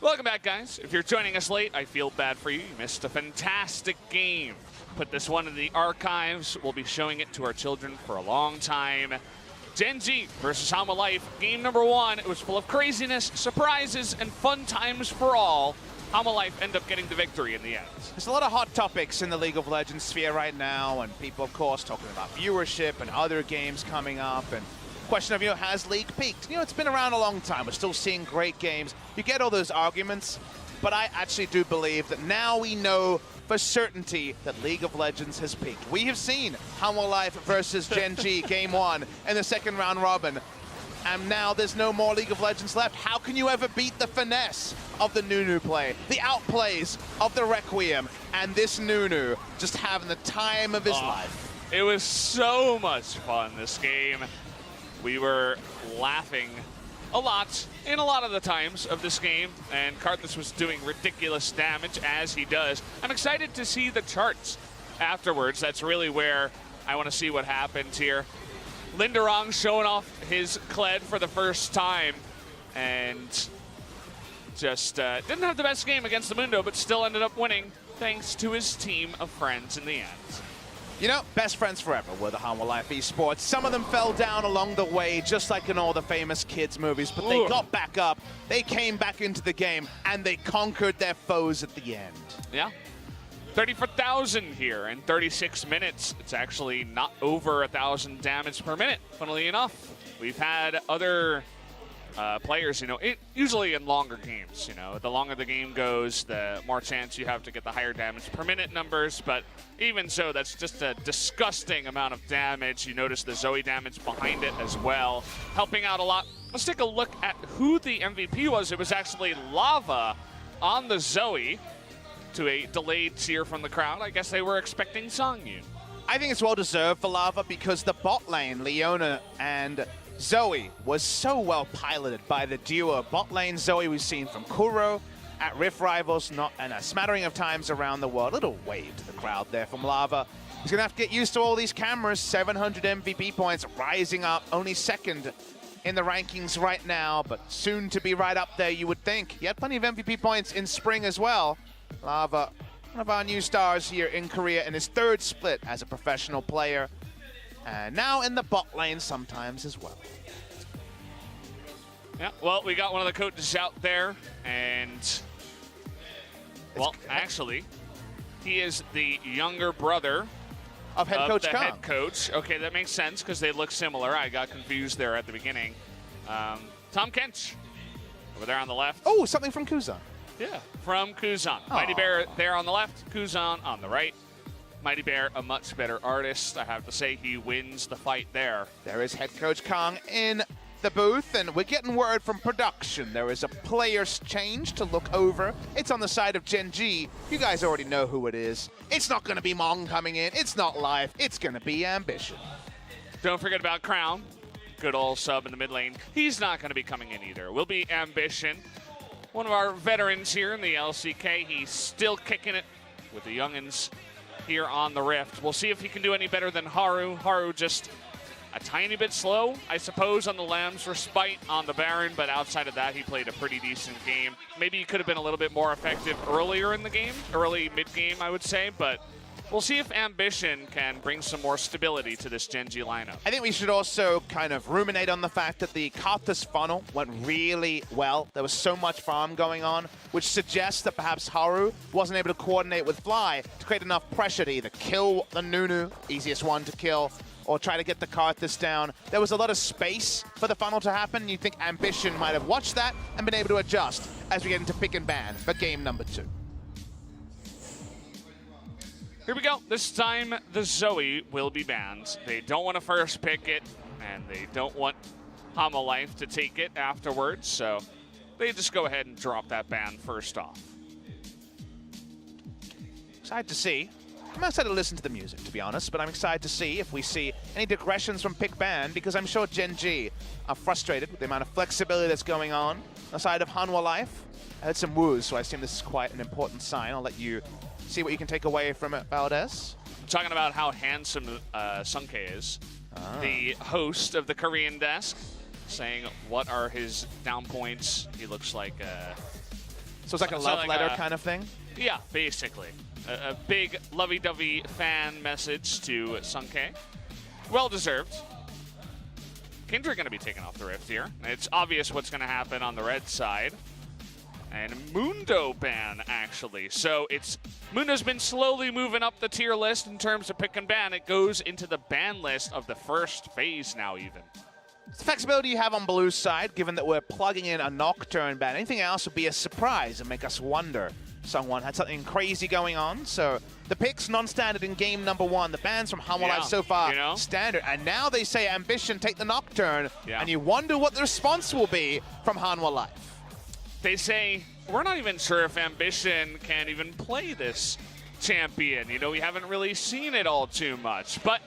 Welcome back, guys. If you're joining us late, I feel bad for you. You missed a fantastic game. Put this one in the archives. We'll be showing it to our children for a long time. Gen G versus Hanwha Life. Game number 1. It was full of craziness, surprises, and fun times for all. Hanwha Life end up getting the victory in the end. There's a lot of hot topics in the League of Legends sphere right now, and people, of course, talking about viewership and other games coming up, and question of, has League peaked? It's been around a long time. We're still seeing great games. You get all those arguments, but I actually do believe that now we know for certainty that League of Legends has peaked. We have seen Hanwha Life versus Gen G Game 1 in the second round robin, and now there's no more League of Legends left. How can you ever beat the finesse of the Nunu play, the outplays of the Requiem, and this Nunu just having the time of his life? It was so much fun, this game. We were laughing a lot in a lot of the times of this game, and Karthus was doing ridiculous damage as he does. I'm excited to see the charts afterwards. That's really where I want to see what happens here. Linderong showing off his Kled for the first time, and just didn't have the best game against the Mundo, but still ended up winning thanks to his team of friends in the end. Best friends forever were the Hanwha Life Esports. Some of them fell down along the way, just like in all the famous kids movies, but they got back up, they came back into the game, and they conquered their foes at the end. Yeah. 34,000 here in 36 minutes. It's actually not over 1,000 damage per minute, funnily enough. We've had other players, usually in longer games, the longer the game goes, the more chance you have to get the higher damage per minute numbers, but even so, that's just a disgusting amount of damage. You notice the Zoe damage behind it as well, helping out a lot. Let's take a look at who the MVP was. It was actually Lava on the Zoe, to a delayed cheer from the crowd. I guess they were expecting Songyun. I think it's well-deserved for Lava because the bot lane, Leona and Zoe, was so well piloted by the duo. Bot lane Zoe we've seen from Kuro at Rift Rivals, and a smattering of times around the world. Little wave to the crowd there from Lava. He's gonna have to get used to all these cameras. 700 MVP points, rising up, only second in the rankings right now, but soon to be right up there, you would think. He had plenty of MVP points in spring as well. Lava, one of our new stars here in Korea in his 3rd split as a professional player. And now in the bot lane sometimes as well. Yeah, well, we got one of the coaches out there, and, well, actually, he is the younger brother of head coach Kang. Head coach. Okay, that makes sense because they look similar. I got confused there at the beginning. Tom Kench, over there on the left. Oh, something from Kuzan. Yeah, from Kuzan. Mighty Bear there on the left, Kuzan on the right. Mighty Bear, a much better artist. I have to say, he wins the fight there. There is head coach Kang in the booth, and we're getting word from production. There is a player's change to look over. It's on the side of Gen G. You guys already know who it is. It's not going to be Mong coming in. It's not Life. It's going to be Ambition. Don't forget about Crown. Good old sub in the mid lane. He's not going to be coming in either. Will be Ambition. One of our veterans here in the LCK. He's still kicking it with the youngins here on the Rift. We'll see if he can do any better than Haru. Haru just a tiny bit slow, I suppose, on the Lamb's Respite on the Baron, but outside of that, he played a pretty decent game. Maybe he could have been a little bit more effective earlier in the game, early mid-game, I would say, but we'll see if Ambition can bring some more stability to this Gen G lineup. I think we should also kind of ruminate on the fact that the Karthus funnel went really well. There was so much farm going on, which suggests that perhaps Haru wasn't able to coordinate with Fly to create enough pressure to either kill the Nunu, easiest one to kill, or try to get the Karthus down. There was a lot of space for the funnel to happen. You think Ambition might have watched that and been able to adjust as we get into pick and ban for game number 2. Here we go. This time, the Zoe will be banned. They don't want to first pick it, and they don't want Hanwha Life to take it afterwards, so they just go ahead and drop that ban first off. Excited to see. I'm excited to listen to the music, to be honest, but I'm excited to see if we see any digressions from pick ban, because I'm sure Gen G are frustrated with the amount of flexibility that's going on the side of Hanwha Life. I heard some woos, so I assume this is quite an important sign. I'll let you see what you can take away from it, Valdez. Talking about how handsome Sunke is, the host of the Korean desk, saying what are his down points. He looks like So it's like a love letter kind of thing? Yeah, basically. A big lovey-dovey fan message to Sunke. Well-deserved. Kindred going to be taken off the Rift here. It's obvious what's going to happen on the red side. And Mundo ban, actually. So Mundo's been slowly moving up the tier list in terms of pick and ban. It goes into the ban list of the first phase now, even. It's the flexibility you have on Blue's side, given that we're plugging in a Nocturne ban. Anything else would be a surprise and make us wonder someone had something crazy going on. So the picks non-standard in game number 1. The bans from Hanwha Life so far standard. And now they say Ambition take the Nocturne. And you wonder what the response will be from Hanwha Life. They say, we're not even sure if Ambition can even play this champion. We haven't really seen it all too much. But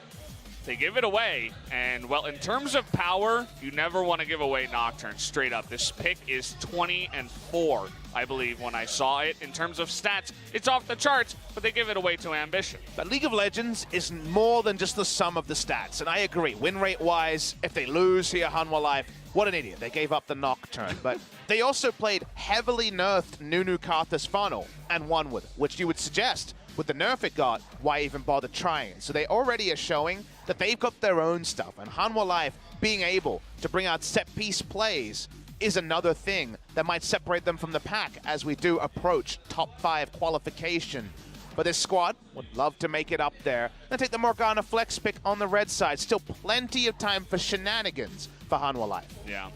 they give it away. And, well, in terms of power, you never want to give away Nocturne straight up. This pick is 20-4, I believe, when I saw it. In terms of stats, it's off the charts, but they give it away to Ambition. But League of Legends is more than just the sum of the stats. And I agree, win rate-wise, if they lose here, Hanwha Life, what an idiot. They gave up the Nocturne. But they also played heavily nerfed Nunu Karthus funnel and won with it, which you would suggest, with the nerf it got, why even bother trying? So they already are showing that they've got their own stuff. And Hanwha Life being able to bring out set-piece plays is another thing that might separate them from the pack as we do approach top 5 qualification. But this squad would love to make it up there. Then take the Morgana flex pick on the red side. Still plenty of time for shenanigans for Hanwha Life. Yeah.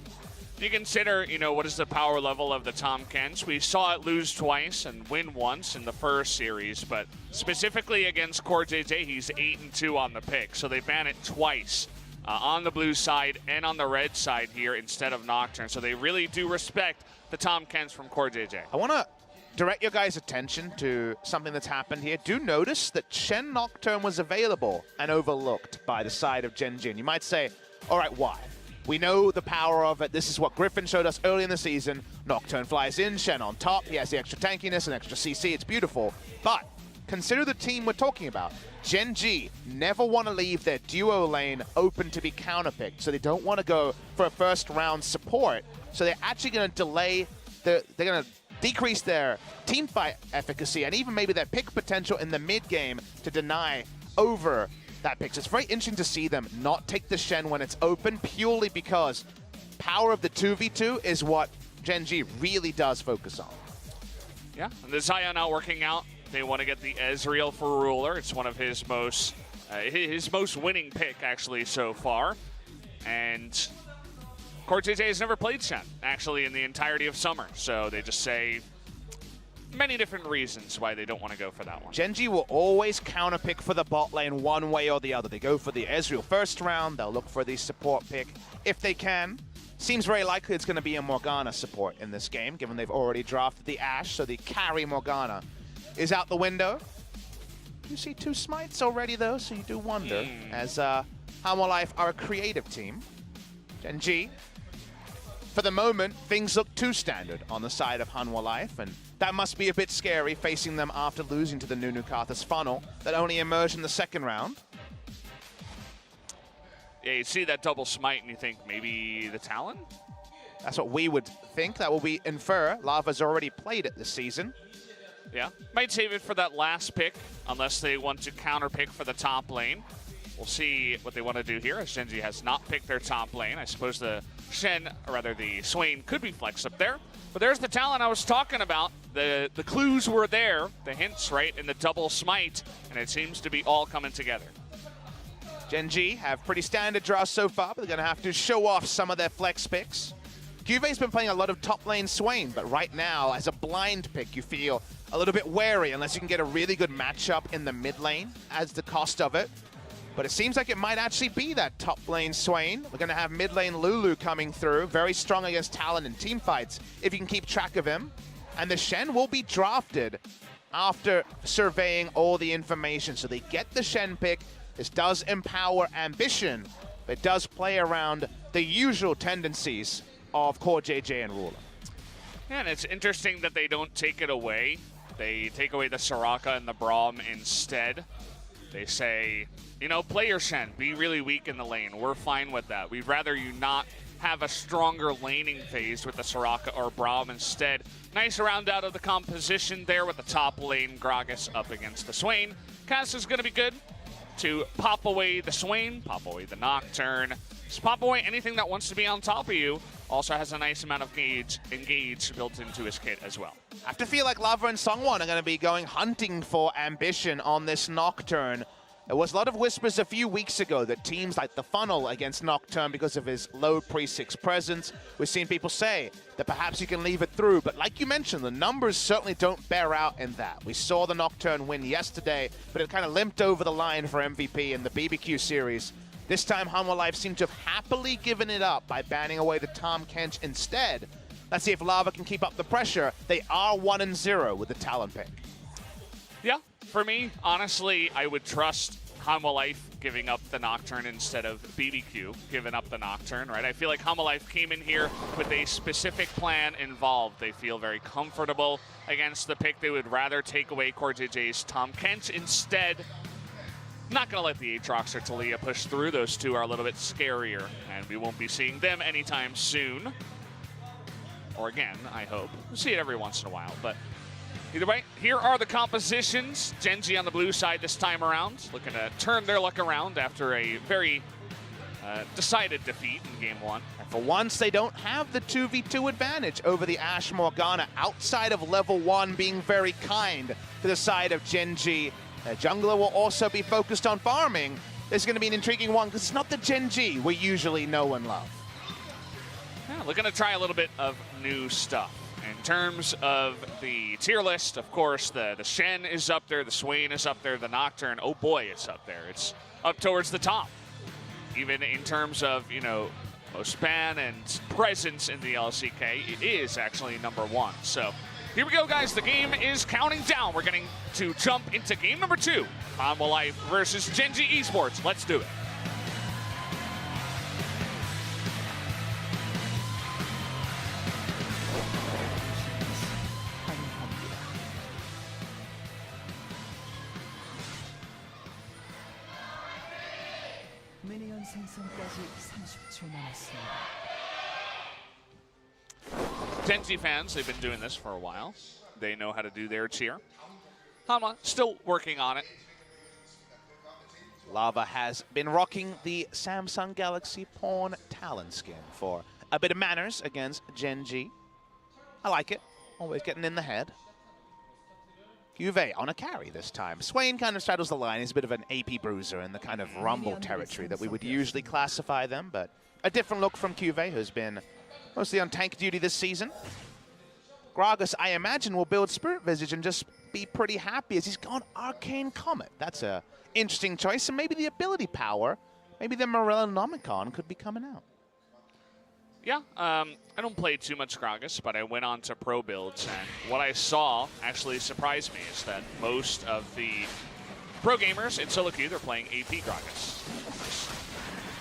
You consider, what is the power level of the Tahm Kench? We saw it lose twice and win once in the first series, but specifically against Core JJ, he's 8-2 on the pick, so they ban it twice on the blue side and on the red side here instead of Nocturne. So they really do respect the Tahm Kench from Core JJ. I want to direct your guys' attention to something that's happened here. Do notice that Shen Nocturne was available and overlooked by the side of Genjin. You might say, all right, why? We know the power of it. This is what Griffin showed us early in the season. Nocturne flies in, Shen on top. He has the extra tankiness and extra CC. It's beautiful. But consider the team we're talking about. Gen G never want to leave their duo lane open to be counterpicked. So they don't want to go for a first round support. So they're actually going to delay, they're going to decrease their team fight efficacy and even maybe their pick potential in the mid game to deny over that pick. So it's very interesting to see them not take the Shen when it's open, purely because power of the 2v2 is what Gen G really does focus on. Yeah, and the Zion not working out. They want to get the Ezreal for Ruler. It's one of his most winning pick, actually, so far. And Core JJ has never played Shen, actually, in the entirety of summer. So they just say many different reasons why they don't want to go for that one. Gen G will always counterpick for the bot lane one way or the other. They go for the Ezreal first round. They'll look for the support pick if they can. Seems very likely it's going to be a Morgana support in this game, given they've already drafted the Ashe, so the carry Morgana is out the window. You see 2 smites already, though, so you do wonder, as Hanwha Life are a creative team. Gen G, for the moment, things look too standard on the side of Hanwha Life, and that must be a bit scary facing them after losing to the Nunu Karthus funnel that only emerged in the second round. Yeah, you see that double smite and you think maybe the Talon? That's what we would think. That will be infer. Lava's already played it this season. Yeah, might save it for that last pick unless they want to counter pick for the top lane. We'll see what they want to do here, as Gen G has not picked their top lane. I suppose the Shen, or rather the Swain, could be flexed up there. But there's the Talon I was talking about. The clues were there, the hints, right, in the double smite, and it seems to be all coming together. Gen G have pretty standard draws so far, but they're going to have to show off some of their flex picks. Juve's been playing a lot of top lane Swain, but right now, as a blind pick, you feel a little bit wary unless you can get a really good matchup in the mid lane as the cost of it. But it seems like it might actually be that top lane Swain. We're going to have mid lane Lulu coming through, very strong against Talon in team fights, if you can keep track of him. And the Shen will be drafted after surveying all the information. So they get the Shen pick. This does empower Ambition. It does play around the usual tendencies of Core JJ and Ruler. Yeah, and it's interesting that they don't take it away. They take away the Soraka and the Braum instead. They say, you know, play your Shen, be really weak in the lane. We're fine with that. We'd rather you not have a stronger laning phase with the Soraka or Braum instead. Nice round out of the composition there with the top lane Gragas up against the Swain. Cass is going to be good to pop away the Swain, pop away the Nocturne, just pop away anything that wants to be on top of you. Also has a nice amount of engage built into his kit as well. I have to feel like Lava and Sungwon are going to be going hunting for ambition on this Nocturne. There was a lot of whispers a few weeks ago that teams like the Funnel against Nocturne, because of his low pre-6 presence, we've seen people say that perhaps you can leave it through. But like you mentioned, the numbers certainly don't bear out in that. We saw the Nocturne win yesterday, but it kind of limped over the line for MVP in the BBQ series. This time, Hanwha Life seem to have happily given it up by banning away the Tahm Kench instead. Let's see if Lava can keep up the pressure. They are 1-0 with the Talon pick. Yeah, for me, honestly, I would trust Hanwha Life giving up the Nocturne instead of BBQ giving up the Nocturne, right? I feel like Hanwha Life came in here with a specific plan involved. They feel very comfortable against the pick. They would rather take away CoreJJ's Tahm Kench instead. Not going to let the Aatrox or Taliyah push through. Those two are a little bit scarier, and we won't be seeing them anytime soon. Or again, I hope. We'll see it every once in a while, but either way, here are the compositions. Gen.G on the blue side this time around, looking to turn their luck around after a very decided defeat in Game 1. And for once, they don't have the 2v2 advantage over the Ashe Morgana, outside of level 1 being very kind to the side of Gen.G. Jungler will also be focused on farming. This is going to be an intriguing one, because it's not the Gen.G we usually know and love. Yeah, looking to try a little bit of new stuff. In terms of the tier list, of course, the Shen is up there, the Swain is up there, the Nocturne, oh boy, it's up there. It's up towards the top. Even in terms of, you know, most ban and presence in the LCK, it is actually #1. So here we go, guys. The game is counting down. We're getting to jump into game number 2. Hanwha Life versus Gen.G Esports. Let's do it. 미니언 생성까지 30초 남았습니다. Gen.G fans, they've been doing this for a while. They know how to do their cheer. Hanwha still working on it. Lava has been rocking the Samsung Galaxy Pawn Talon skin for a bit of manners against Gen.G. I like it. Always getting in the head. Juve on a carry this time. Swain kind of straddles the line. He's a bit of an AP bruiser in the kind of Rumble territory that we would usually classify them, but a different look from Juve, who's been mostly on tank duty this season. Gragas, I imagine, will build Spirit Visage and just be pretty happy as he's gone Arcane Comet. That's a interesting choice, and maybe the ability power, maybe the Morellonomicon could be coming out. Yeah, I don't play too much Gragas, but I went on to pro builds, and what I saw actually surprised me is that most of the pro gamers in solo queue, they're playing AP Gragas. Just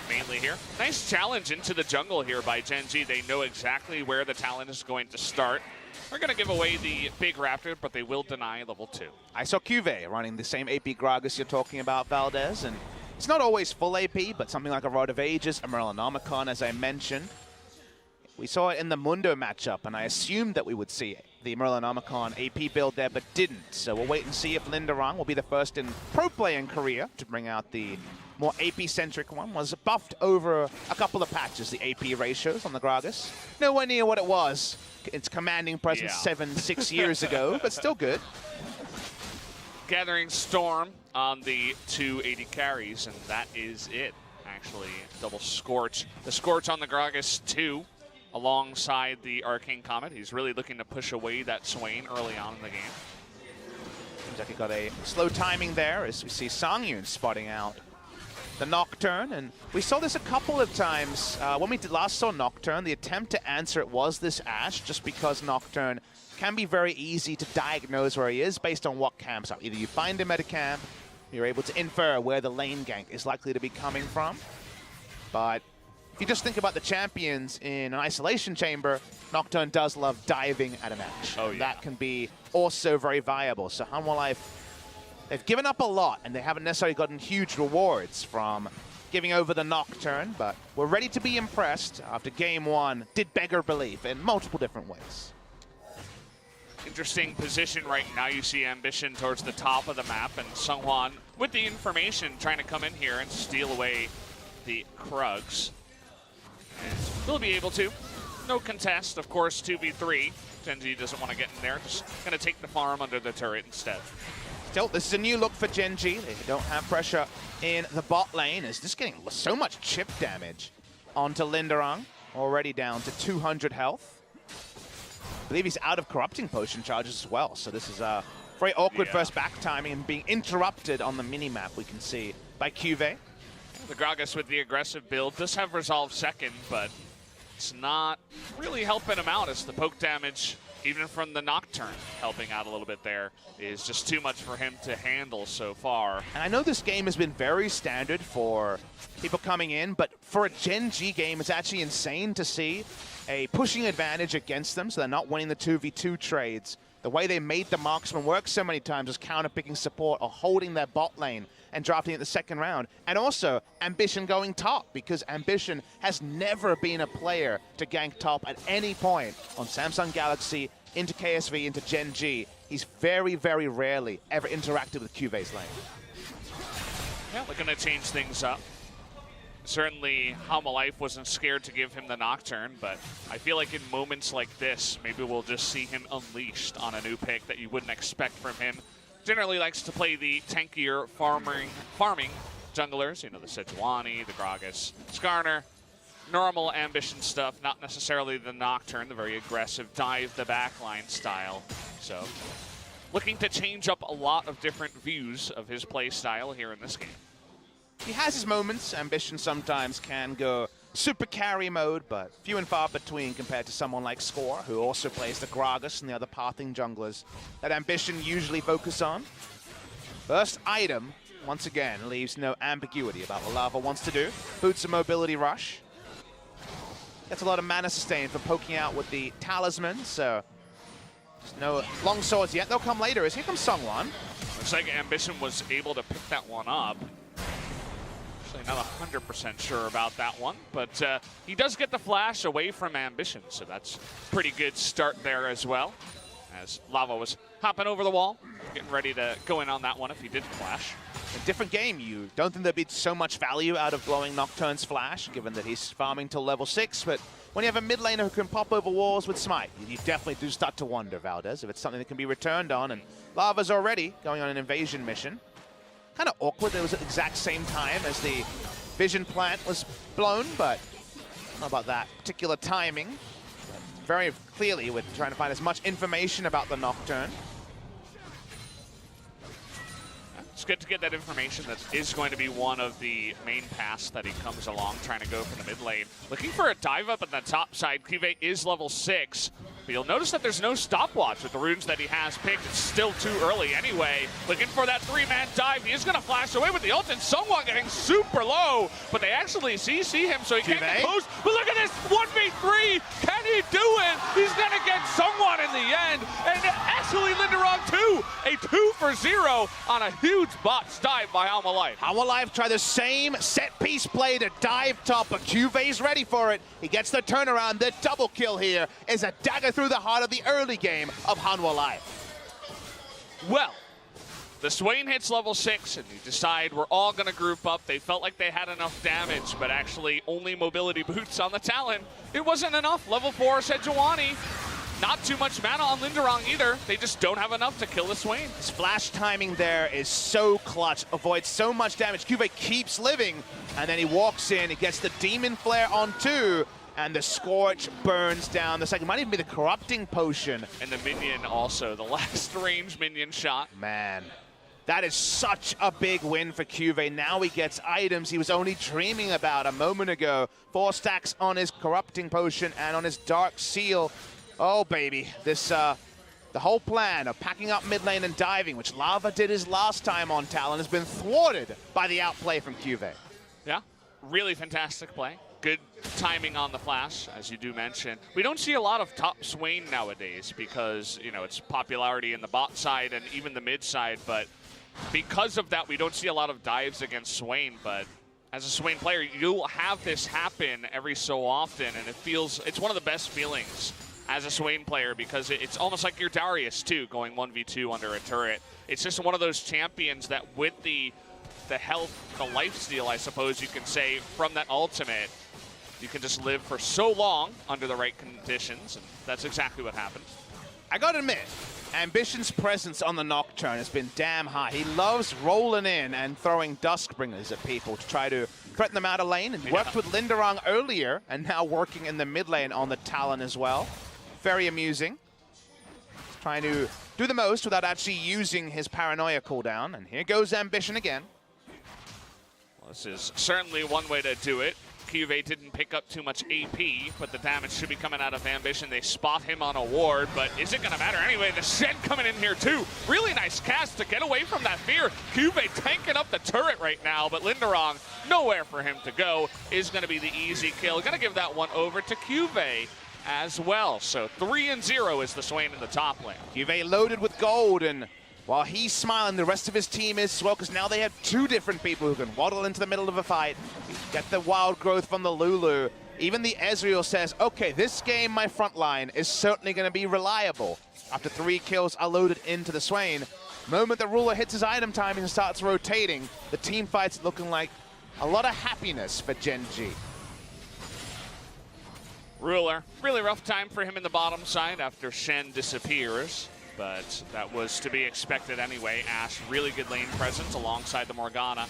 mainly here. Nice challenge into the jungle here by Gen.G. They know exactly where the Talon is going to start. They're going to give away the big Raptor, but they will deny level 2. I saw Juve running the same AP Gragas you're talking about, Valdez, and it's not always full AP, but something like a Rod of Ages, a Morellonomicon, as I mentioned. We saw it in the Mundo matchup, and I assumed that we would see the Morellonomicon AP build there, but didn't. So we'll wait and see if Linderang will be the first in pro play in Korea to bring out the more AP-centric one. Was buffed over a couple of patches, the AP ratios on the Gragas. Nowhere near what it was. Its commanding presence 6 years ago, but still good. Gathering Storm on the 280 carries, and that is it. Actually, double Scorch. The Scorch on the Gragas 2. Alongside the Arcane Comet. He's really looking to push away that Swain early on in the game. Seems like he got a slow timing there as we see Songyun spotting out the Nocturne. And we saw this a couple of times. When we last saw Nocturne, the attempt to answer it was this Ashe, just because Nocturne can be very easy to diagnose where he is based on what camps are. Either you find him at a camp, you're able to infer where the lane gank is likely to be coming from. But if you just think about the champions in an isolation chamber, Nocturne does love diving at an Ashe. Oh, yeah. That can be also very viable. So Hanwha Life, they've given up a lot, and they haven't necessarily gotten huge rewards from giving over the Nocturne, but we're ready to be impressed after game one did beggar belief in multiple different ways. Interesting position right now. You see Ambition towards the top of the map, and Hanwha with the information trying to come in here and steal away the Krugs. And we'll be able to. No contest, of course, 2v3. Gen.G doesn't want to get in there, just going to take the farm under the turret instead. Still, this is a new look for Gen.G. They don't have pressure in the bot lane. Is just getting so much chip damage onto Linderang, already down to 200 health. I believe he's out of corrupting potion charges as well, so this is a very awkward first back timing and being interrupted on the mini-map we can see by Cuvée. The Gragas with the aggressive build does have resolve second, but it's not really helping him out as the poke damage, even from the Nocturne, helping out a little bit there, is just too much for him to handle so far. And I know this game has been very standard for people coming in, but for a Gen.G game, it's actually insane to see a pushing advantage against them, so they're not winning the 2v2 trades. The way they made the marksman work so many times is counter-picking support or holding their bot lane and drafting it the second round. And also, Ambition going top, because Ambition has never been a player to gank top at any point on Samsung Galaxy, into KSV, into Gen.G. He's very, very rarely ever interacted with Cuvé's lane. Yeah, looking to change things up. Certainly, Hanwha wasn't scared to give him the Nocturne, but I feel like in moments like this, maybe we'll just see him unleashed on a new pick that you wouldn't expect from him. Generally likes to play the tankier farming junglers, you know, the Sejuani, the Gragas, Skarner, normal Ambition stuff, not necessarily the Nocturne, the very aggressive dive the backline style. So, looking to change up a lot of different views of his play style here in this game. He has his moments. Ambition sometimes can go super carry mode, but few and far between compared to someone like Score, who also plays the Gragas and the other pathing junglers that Ambition usually focus on. First item, once again, leaves no ambiguity about what Lava wants to do. Boots a mobility rush. Gets a lot of mana sustain for poking out with the talisman, so there's no long swords yet. They'll come later, as here comes Sungwon. Looks like Ambition was able to pick that one up. Not 100% sure about that one, but he does get the flash away from Ambition, so that's a pretty good start there as well. As Lava was hopping over the wall, getting ready to go in on that one if he did flash. A different game. You don't think there'd be so much value out of blowing Nocturne's flash, given that he's farming till level 6, but when you have a mid laner who can pop over walls with Smite, you definitely do start to wonder, Valdez, if it's something that can be returned on, and Lava's already going on an invasion mission. Kind of awkward that it was at the exact same time as the vision plant was blown, but I don't know about that particular timing. But very clearly, we're trying to find as much information about the Nocturne. It's good to get that information. That is going to be one of the main paths that he comes along, trying to go for the mid lane. Looking for a dive up on the top side. Cuvée is level 6. But you'll notice that there's no stopwatch with the runes that he has picked. It's still too early anyway. Looking for that 3-man dive. He is going to flash away with the ult, and Hanwha getting super low. But they actually CC him, so he can't get close. But look at this 1v3. Can he do it? He's going to get Hanwha in the end. And actually, Linderang too. A 2 for 0 on a huge bots dive by Hanwha. Hanwha try the same set-piece play to dive top, but Cuvé's ready for it. He gets the turnaround. The double kill here is a dagger through the heart of the early game of Hanwha. Well, the Swain hits level 6, and you decide we're all going to group up. They felt like they had enough damage, but actually only mobility boots on the Talon. It wasn't enough. Level 4 Sejuani. Not too much mana on Linderang either. They just don't have enough to kill the Swain. His flash timing there is so clutch, avoids so much damage. Cuvée keeps living, and then he walks in, he gets the Demon Flare on 2, and the Scorch burns down the second. Might even be the Corrupting Potion. And the minion also, the last range minion shot. Man, that is such a big win for Cuvée. Now he gets items he was only dreaming about a moment ago. 4 stacks on his Corrupting Potion and on his Dark Seal. Oh, baby. This, the whole plan of packing up mid lane and diving, which Lava did his last time on Talon, has been thwarted by the outplay from Cuvée. Yeah, really fantastic play. Good timing on the flash, as you do mention. We don't see a lot of top Swain nowadays because, you know, it's popularity in the bot side and even the mid side, but because of that, we don't see a lot of dives against Swain, but as a Swain player, you'll have this happen every so often, and it's one of the best feelings as a Swain player because it's almost like you're Darius too, going 1v2 under a turret. It's just one of those champions that with the health, the lifesteal, I suppose you can say, from that ultimate, you can just live for so long under the right conditions, and that's exactly what happened. I gotta admit, Ambition's presence on the Nocturne has been damn high. He loves rolling in and throwing Duskbringers at people to try to threaten them out of lane, and worked with Linderong earlier, and now working in the mid lane on the Talon as well. Very amusing. He's trying to do the most without actually using his paranoia cooldown, and here goes Ambition again. Well, this is certainly one way to do it. Cuvée didn't pick up too much AP, but the damage should be coming out of Ambition. They spot him on a ward, but is it going to matter anyway? The Shen coming in here too. Really nice cast to get away from that fear. Cuvée tanking up the turret right now, but Linderong, nowhere for him to go, is going to be the easy kill. Going to give that one over to Cuvée as well. So 3-0 is the Swain in the top lane. Cuvée loaded with gold, and while he's smiling, the rest of his team is as well, because now they have two different people who can waddle into the middle of a fight, get the wild growth from the Lulu. Even the Ezreal says, okay, this game, my front line, is certainly going to be reliable. After 3 kills are loaded into the Swain. Moment the ruler hits his item timing and starts rotating, the team fight's looking like a lot of happiness for Gen G. Ruler, really rough time for him in the bottom side after Shen disappears. But that was to be expected anyway. Ashe, really good lane presence alongside the Morgana.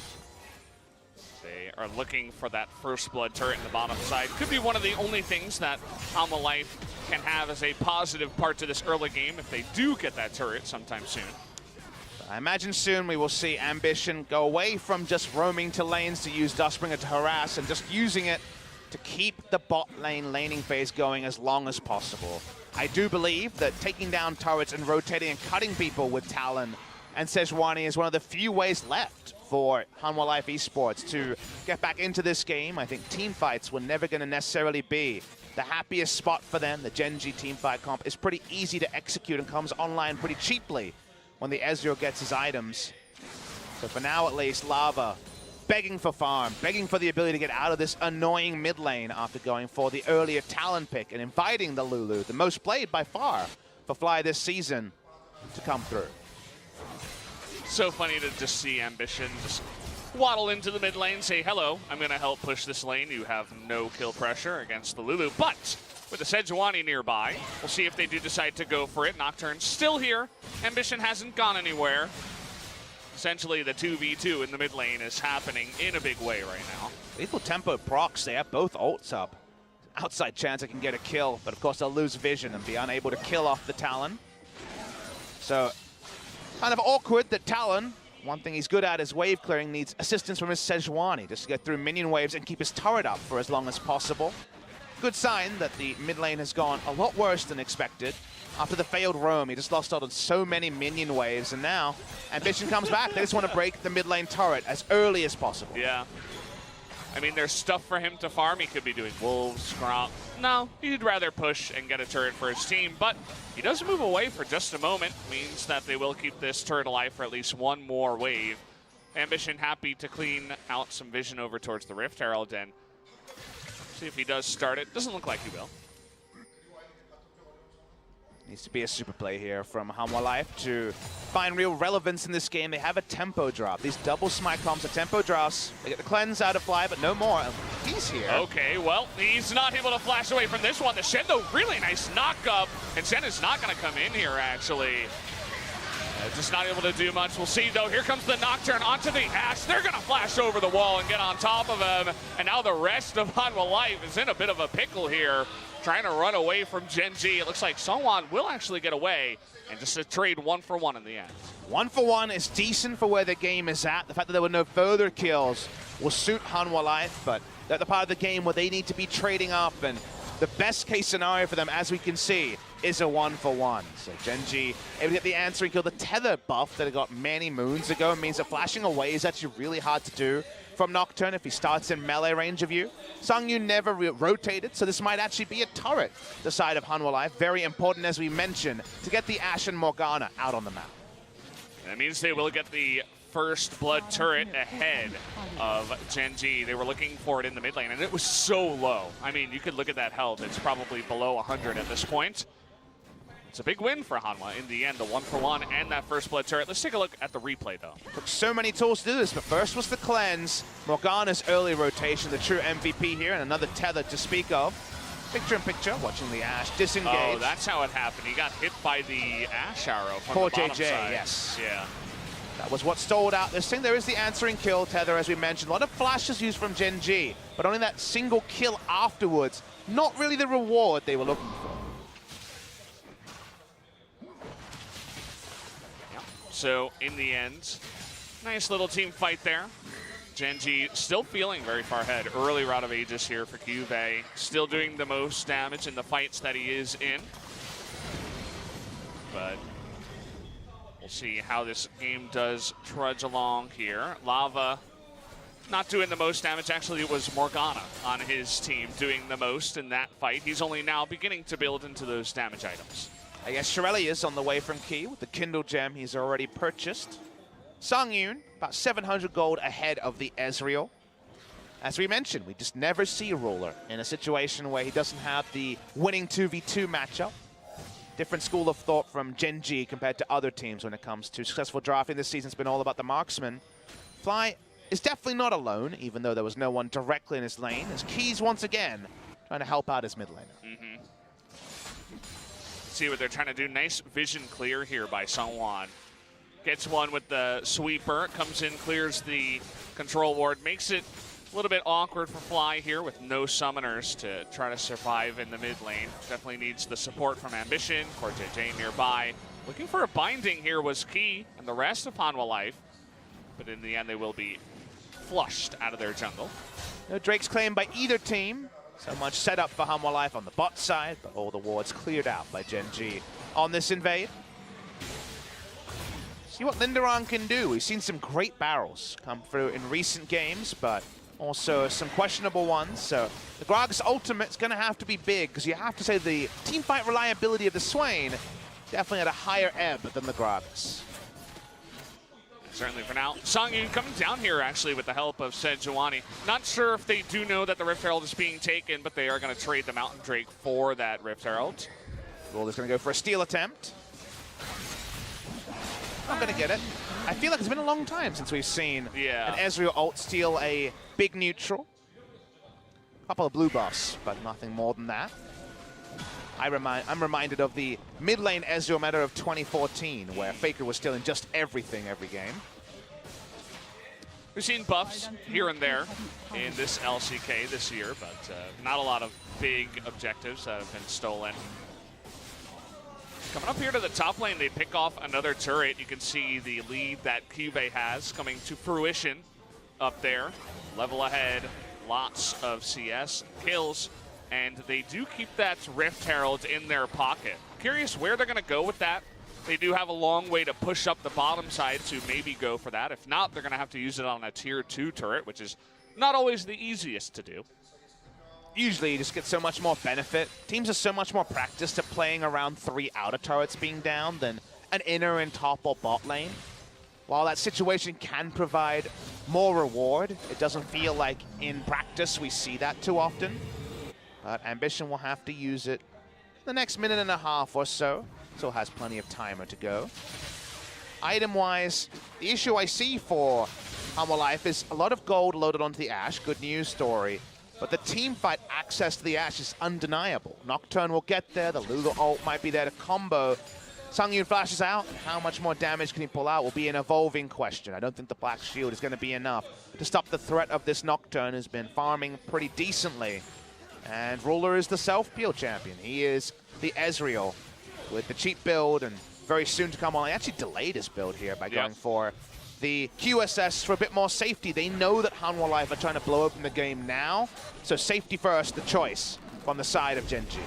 They are looking for that first blood turret in the bottom side. Could be one of the only things that Hanwha Life can have as a positive part to this early game if they do get that turret sometime soon. I imagine soon we will see Ambition go away from just roaming to lanes to use Duskbringer to harass and just using it to keep the bot lane laning phase going as long as possible. I do believe that taking down turrets and rotating and cutting people with Talon and Sejuani is one of the few ways left for Hanwha Life Esports to get back into this game. I think team fights were never going to necessarily be the happiest spot for them. The Gen G team fight comp is pretty easy to execute and comes online pretty cheaply when the Ezreal gets his items. So for now at least, Lava begging for farm, begging for the ability to get out of this annoying mid lane after going for the earlier Talon pick and inviting the Lulu, the most played by far for Fly this season, to come through. So funny to just see Ambition just waddle into the mid lane, say, hello, I'm going to help push this lane. You have no kill pressure against the Lulu, but with the Sejuani nearby, we'll see if they do decide to go for it. Nocturne's still here. Ambition hasn't gone anywhere. Essentially, the 2v2 in the mid lane is happening in a big way right now. Lethal Tempo procs, they have both ults up. Outside chance I can get a kill, but of course they'll lose vision and be unable to kill off the Talon. So, kind of awkward that Talon, one thing he's good at is wave clearing, needs assistance from his Sejuani just to get through minion waves and keep his turret up for as long as possible. Good sign that the mid lane has gone a lot worse than expected. After the failed roam, he just lost out on so many minion waves, and now Ambition comes back. They just want to break the mid lane turret as early as possible. Yeah. I mean, there's stuff for him to farm. He could be doing wolves, Gromp. No, he'd rather push and get a turret for his team, but he does move away for just a moment. Means that they will keep this turret alive for at least one more wave. Ambition happy to clean out some vision over towards the Rift Herald, and see if he does start it. Doesn't look like he will. Needs to be a super play here from Hanwha Life to find real relevance in this game. They have a tempo drop. These double smite comps are tempo drops. They get the cleanse out of Fly, but no more. He's here. Okay, well, he's not able to flash away from this one. The Shen, though, really nice knock up. And Shen is not going to come in here, actually. Just not able to do much. We'll see, though. Here comes the Nocturne onto the Ashe. They're going to flash over the wall and get on top of him. And now the rest of Hanwha Life is in a bit of a pickle here, trying to run away from Gen G. It looks like Songwon will actually get away and just a trade 1-for-1 in the end. 1-for-1 is decent for where the game is at. The fact that there were no further kills will suit Hanwha Life, but they're the part of the game where they need to be trading up, and the best case scenario for them, as we can see, is a 1-for-1. So Gen G able to get the answering kill. The tether buff that it got many moons ago means that flashing away is actually really hard to do from Nocturne if he starts in melee range of you. Sangyu never rotated, so this might actually be a turret, the side of Hanwha Life. Very important, as we mentioned, to get the Ashe and Morgana out on the map. And that means they will get the first blood turret ahead of Gen G. They were looking for it in the mid lane, and it was so low. I mean, you could look at that health. It's probably below 100 at this point. It's a big win for Hanwha in the end, the 1-for-1 and that first blood turret. Let's take a look at the replay, though. Took so many tools to do this, but first was the cleanse. Morgana's early rotation, the true MVP here, and another tether to speak of. Picture-in-picture, watching the Ashe disengage. Oh, that's how it happened. He got hit by the Ashe arrow from Poor the bottom JJ, side. yes. Yeah. That was what stalled out this thing. There is the answering kill tether, as we mentioned. A lot of flashes used from Gen G, but only that single kill afterwards. Not really the reward they were looking for. Yeah. So, in the end, nice little team fight there. Gen G still feeling very far ahead. Early route of Aegis here for Cuvée. Still doing the most damage in the fights that he is in. But we'll see how this game does trudge along here. Lava not doing the most damage. Actually, it was Morgana on his team doing the most in that fight. He's only now beginning to build into those damage items. I guess HLE is on the way from Key with the Kindle gem he's already purchased. Songyun, about 700 gold ahead of the Ezreal. As we mentioned, we just never see Ruler in a situation where he doesn't have the winning 2v2 matchup. Different school of thought from Gen G compared to other teams when it comes to successful drafting. This season's been all about the marksman. Fly is definitely not alone, even though there was no one directly in his lane, as Keys once again trying to help out his mid laner. See what they're trying to do. Nice vision clear here by Hanwha. Gets one with the sweeper, comes in, clears the control ward, makes it a little bit awkward for Fly here with no summoners to try to survive in the mid lane. Definitely needs the support from Ambition, Core JJ nearby. Looking for a binding here was key, and the rest of Hanwha Life, but in the end they will be flushed out of their jungle. No Drake's claim by either team. So much setup for Hanwha Life on the bot side, but all the wards cleared out by Gen G on this invade. See what Linderon can do. We've seen some great barrels come through in recent games, but also some questionable ones. So the Grog's ultimate's going to have to be big, because you have to say the teamfight reliability of the Swain definitely at a higher ebb than the Grog's. Certainly for now. Songyun coming down here actually with the help of Sejuani. Not sure if they do know that the Rift Herald is being taken, but they are going to trade the Mountain Drake for that Rift Herald. Gold is going to go for a steal attempt. I'm going to get it. I feel like it's been a long time since we've seen an Ezreal ult steal a big neutral. A couple of blue buffs, but nothing more than that. I'm reminded of the mid lane Ezreal meta of 2014, where Faker was stealing just everything every game. We've seen buffs here and there in this LCK this year, but not a lot of big objectives that have been stolen. Coming up here to the top lane, they pick off another turret. You can see the lead that Cuvée has coming to fruition up there. Level ahead, lots of CS kills, and they do keep that Rift Herald in their pocket. Curious where they're going to go with that. They do have a long way to push up the bottom side to maybe go for that. If not, they're going to have to use it on a tier 2 turret, which is not always the easiest to do. Usually you just get so much more benefit. Teams are so much more practiced at playing around 3 outer turrets being down than an inner and top or bot lane. While that situation can provide more reward, it doesn't feel like in practice we see that too often. But Ambition will have to use it the next minute and a half or so. Still has plenty of timer to go. Item-wise, the issue I see for Hanwha Life is a lot of gold loaded onto the Ashe. Good news story. But the team fight access to the Ashe is undeniable. Nocturne will get there. The Lulu ult might be there to combo. Songyun flashes out. How much more damage can he pull out will be an evolving question. I don't think the Black Shield is going to be enough to stop the threat of this Nocturne, who's been farming pretty decently. And Ruler is the self-peel champion. He is the Ezreal with the cheap build and very soon to come on. He actually delayed his build here by going for the QSS for a bit more safety. They know that Hanwha Life are trying to blow open the game now, so safety first, the choice from the side of Gen G.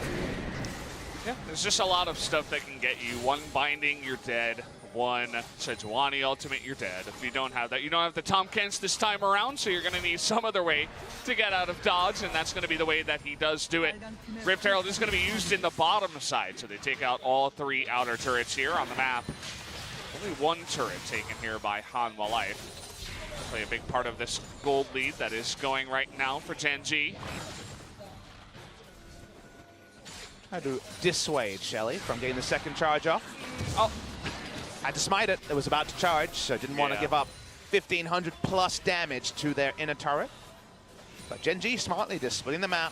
Yeah, there's just a lot of stuff that can get you. One binding, you're dead. One Sejuani ultimate, you're dead. If you don't have that, you don't have the Tom Kents this time around, so you're going to need some other way to get out of dodge, and that's going to be the way that he does do it. Rift Herald is going to be used in the bottom side, so they take out all 3 outer turrets here on the map. Only one turret taken here by Hanwha Life. Definitely a big part of this gold lead that is going right now for Gen.G. Try to dissuade Shelly from getting the second charge off. Oh, Had to smite it. It was about to charge, so didn't want to give up 1,500 plus damage to their inner turret. But Gen.G smartly just splitting the map.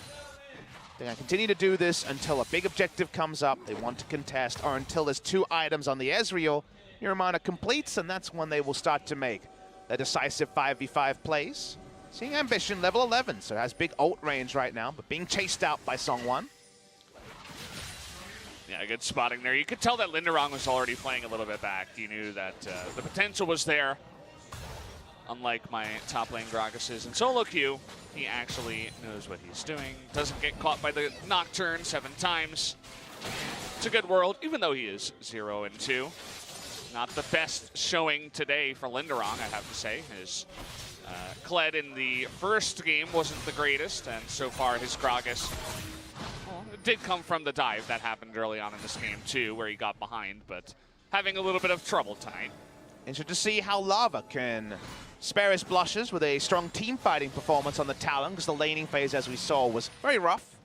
They're going to continue to do this until a big objective comes up they want to contest, or until there's 2 items on the Ezreal. Miramana completes, and that's when they will start to make their decisive 5v5 plays. Seeing Ambition level 11, so has big ult range right now, but being chased out by Songwon. yeah, good spotting there. You could tell that Linderong was already playing a little bit back. You knew that the potential was there. Unlike my top lane Gragas's and solo queue, he actually knows what he's doing. Doesn't get caught by the Nocturne 7 times. It's a good world, even though he is 0-2. Not the best showing today for Linderong, I have to say. His Kled in the first game wasn't the greatest, and so far his Gragas, well, it did come from the dive that happened early on in this game too, where he got behind, but having a little bit of trouble tonight. Interested to see how Lava can spare his blushes with a strong team fighting performance on the Talon, because the laning phase, as we saw, was very rough.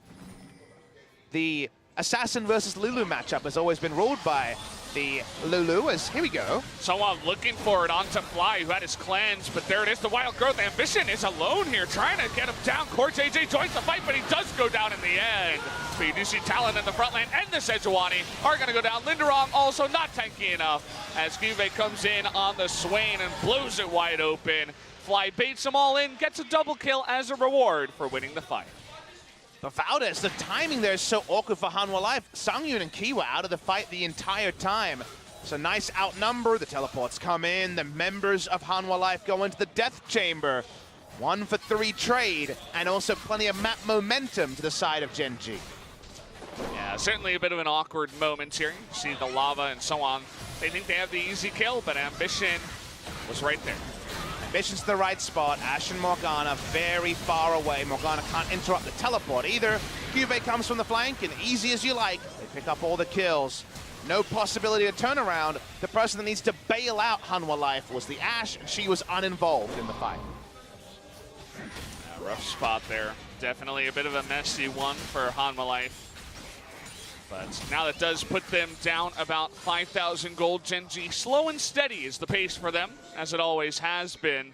The Assassin versus Lulu matchup has always been ruled by the Lulu, as here we go. Someone looking for it onto Fly, who had his cleanse, but there it is, the Wild Growth. Ambition is alone here, trying to get him down. Core JJ joins the fight, but he does go down in the end. But you do see Talon in the front lane, and the Sejuani are going to go down. Linderong also not tanky enough, as Juve comes in on the Swain and blows it wide open. Fly baits them all in, gets a double kill as a reward for winning the fight. But Valdez, the timing there is so awkward for Hanwha Life. Sangyun and Kiwa out of the fight the entire time. It's a nice outnumber. The teleports come in. The members of Hanwha Life go into the Death Chamber. 1 for 3 trade, and also plenty of map momentum to the side of Gen.G. Yeah, certainly a bit of an awkward moment here. You see the Lava and so on. They think they have the easy kill, but Ambition was right there. Ambition's to the right spot. Ashe and Morgana very far away. Morgana can't interrupt the teleport either. Juve comes from the flank, and easy as you like, they pick up all the kills. No possibility to turn around. The person that needs to bail out Hanwha Life was the Ashe, and she was uninvolved in the fight. Yeah, rough spot there. Definitely a bit of a messy one for Hanwha Life. But now that does put them down about 5,000 gold. Gen.G slow and steady is the pace for them, as it always has been.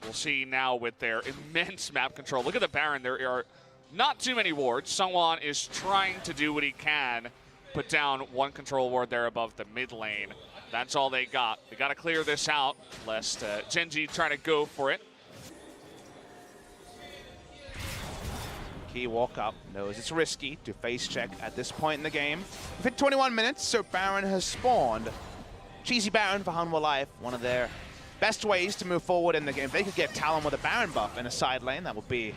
We'll see now with their immense map control. Look at the Baron. There are not too many wards. Songwon is trying to do what he can. Put down 1 control ward there above the mid lane. That's all they got. They got to clear this out, lest Gen.G try to go for it. He walk up, knows it's risky to face check at this point in the game. We've hit 21 minutes, so Baron has spawned. Cheesy Baron for Hanwha Life, one of their best ways to move forward in the game. If they could get Talon with a Baron buff in a side lane, that would be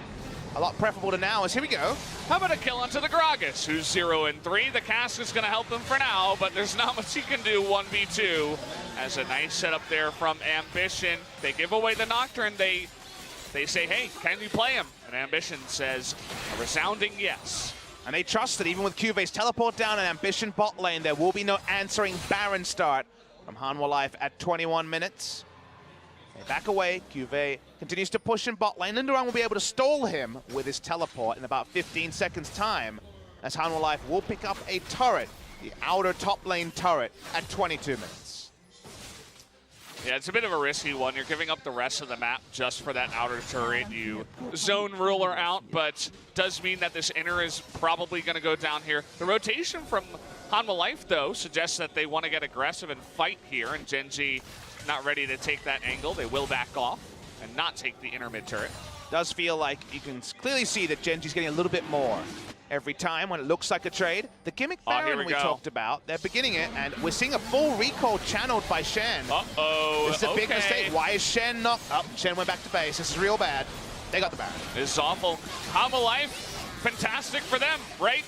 a lot preferable to now, as here we go. How about a kill onto the Gragas, who's 0-3. The cast is going to help him for now, but there's not much he can do 1v2. As a nice setup there from Ambition. They give away the Nocturne. They say, hey, can you play him? And Ambition says a resounding yes. And they trust that even with Cuve's teleport down and Ambition bot lane, there will be no answering Baron start from Hanwha Life at 21 minutes. They back away. Cuve continues to push in bot lane. Linderong will be able to stall him with his teleport in about 15 seconds time, as Hanwha Life will pick up a turret, the outer top lane turret, at 22 minutes. Yeah, it's a bit of a risky one. You're giving up the rest of the map just for that outer turret. You zone Ruler out, but does mean that this inner is probably going to go down here. The rotation from Hanwha Life, though, suggests that they want to get aggressive and fight here, and Gen.G not ready to take that angle. They will back off and not take the inner mid turret. Does feel like you can clearly see that Gen.G's getting a little bit more every time when it looks like a trade. The gimmick Baron we talked about, they're beginning it, and we're seeing a full recall channeled by Shen. Uh-oh, This is a big mistake. Why is Shen not up? Shen went back to base. This is real bad. They got the Baron. This is awful. Hanwha Life, fantastic for them, right?